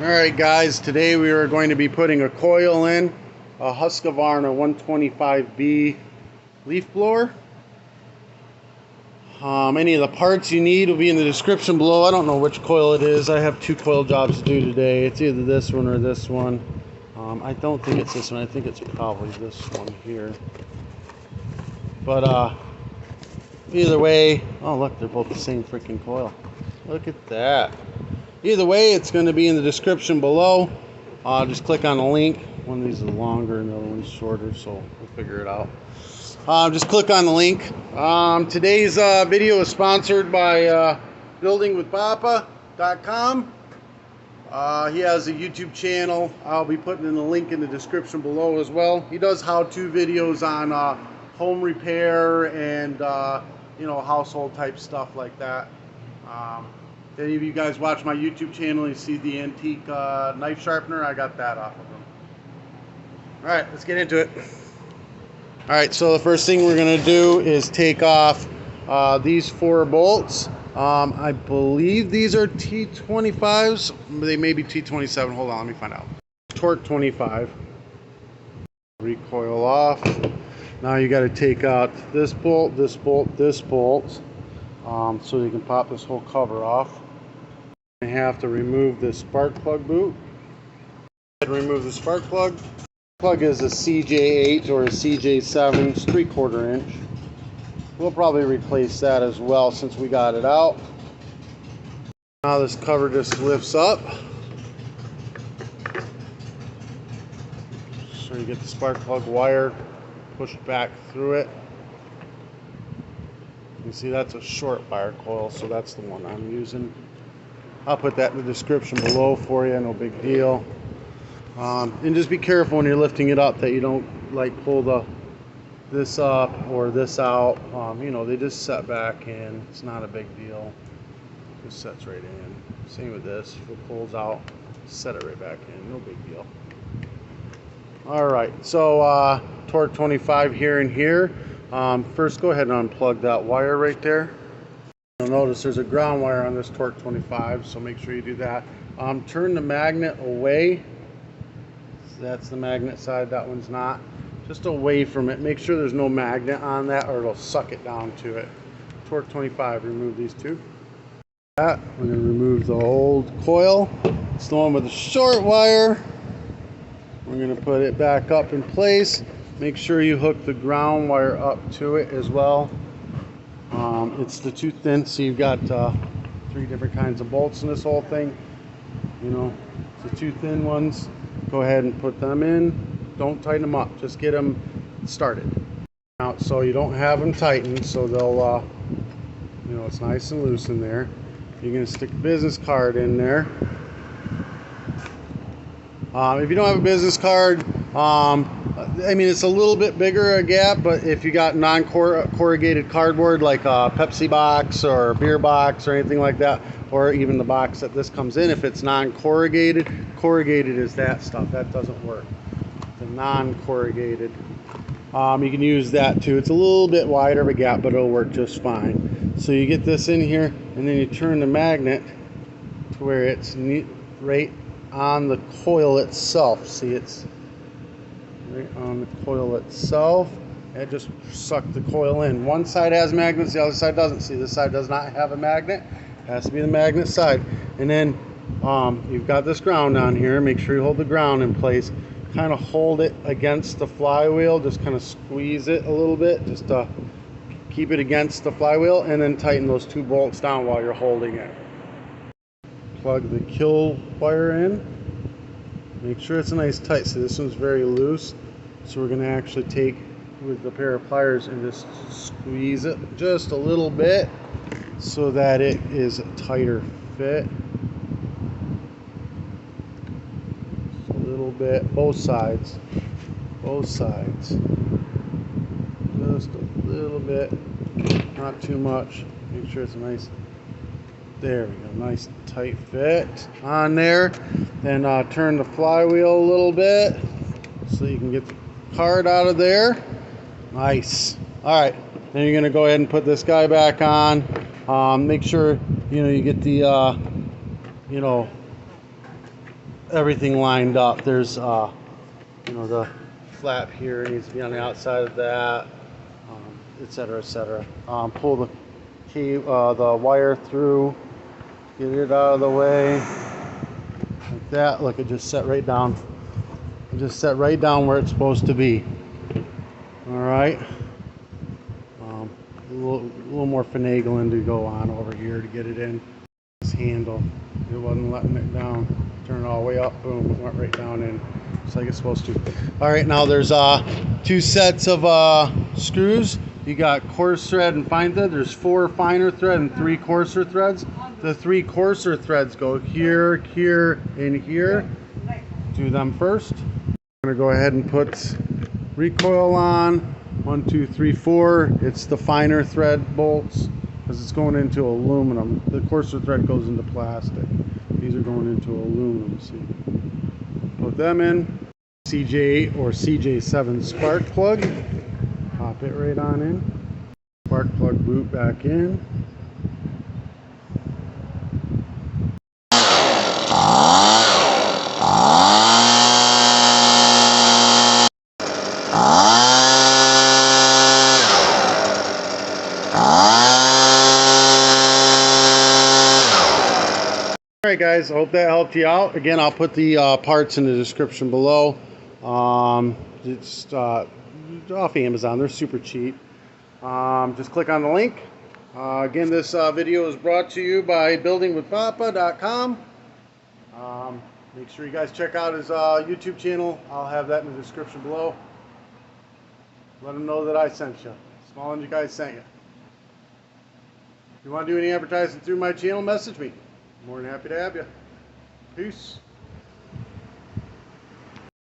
Alright guys, today we are going to be putting a coil in a Husqvarna 125B leaf blower. Any of the parts you need will be in the description below. I don't know which coil it is. I have two coil jobs to do today. It's either this one or this one. I don't think it's this one. I think it's probably this one here. But either way, oh look, they're both the same freaking coil. Look at that. Either way, it's going to be in the description below. Just click on the link. One of these is longer and the other one's shorter, so we'll figure it out. Just click on the link. Today's video is sponsored by buildingwithpapa.com. He has a YouTube channel. I'll be putting in the link in the description below as well. He does how-to videos on home repair and household type stuff like that. If any of you guys watch my YouTube channel, you see the antique knife sharpener. I got that off of him. All right, let's get into it. All right, so the first thing we're going to do is take off these 4 bolts. I believe these are T25s. They may be T27. Hold on, let me find out. Torque 25. Recoil off. Now you got to take out this bolt, this bolt, this bolt, so you can pop this whole cover off. You have to remove this spark plug boot. Remove the spark plug. Plug is a CJ8 or a CJ7, it's 3/4 inch. We'll probably replace that as well since we got it out. Now this cover just lifts up. So you get the spark plug wire pushed back through it. You can see that's a short wire coil, so that's the one I'm using. I'll put that in the description below for you, no big deal. And just be careful when you're lifting it up that you don't like pull this up or this out. They just set back in. It's not a big deal. It just sets right in. Same with this. If it pulls out, set it right back in. No big deal. Alright, so torque 25 here and here. First go ahead and unplug that wire right there. You'll notice there's a ground wire on this torque 25, so make sure you do that. Turn the magnet away. That's the magnet side, that one's not. Just away from it. Make sure there's no magnet on that or it'll suck it down to it. Torque 25, remove these two. We're going to remove the old coil. It's the one with the short wire. We're going to put it back up in place. Make sure you hook the ground wire up to it as well. It's the too thin, so you've got 3 different kinds of bolts in this whole thing. The too thin ones. Go ahead and put them in. Don't tighten them up. Just get them started. Out so you don't have them tightened, so they'll, it's nice and loose in there. You're going to stick a business card in there. If you don't have a business card, it's a little bit bigger a gap, but if you got non-corrugated cardboard like a Pepsi box or a beer box or anything like that, or even the box that this comes in, if it's non-corrugated, corrugated is that stuff. That doesn't work. The non-corrugated. You can use that too. It's a little bit wider of a gap, but it'll work just fine. So you get this in here, and then you turn the magnet to where it's right on the coil itself. See, it's right on the coil itself. It just sucked the coil in. One side has magnets, the other side doesn't. See, this side does not have a magnet. It has to be the magnet side. And then you've got this ground on here. Make sure you hold the ground in place. Kind of hold it against the flywheel. Just kind of squeeze it a little bit, just to keep it against the flywheel, and then tighten those 2 bolts down while you're holding it. Plug the kill wire in. Make sure it's nice tight. So this one's very loose. So we're going to actually take with a pair of pliers and just squeeze it just a little bit so that it is a tighter fit. Just a little bit, both sides. Just a little bit, not too much. Make sure it's a nice. There we go, nice tight fit on there. Then turn the flywheel a little bit so you can get the card out of there. Nice. All right, then you're gonna go ahead and put this guy back on. Make sure you get the everything lined up. There's you know, the flap here needs to be on the outside of that, etc., etc. Pull the the wire through, get it out of the way, like that. Look, it just set right down. It just set right down where it's supposed to be. All right. A little more finagling to go on over here to get it in. This handle, it wasn't letting it down. Turn it all the way up, boom, it went right down in, just like it's supposed to. All right, now there's 2 sets of screws. You got coarse thread and fine thread. There's 4 finer thread and 3 coarser threads. The 3 coarser threads go here, here, and here. Do them first. I'm gonna go ahead and put recoil on. 1, 2, 3, 4. It's the finer thread bolts because it's going into aluminum. The coarser thread goes into plastic. These are going into aluminum. See, put them in. CJ8 or CJ7 spark plug. Pop it right on in. Spark plug boot back in. Alright guys, I hope that helped you out. Again, I'll put the parts in the description below. It's off Amazon, they're super cheap. Just click on the link. Again, this video is brought to you by buildingwithpapa.com. Make sure you guys check out his YouTube channel. I'll have that in the description below. Let him know that I sent you. Small and you guys sent you. If you want to do any advertising through my channel, message me. More than happy to have you. Peace.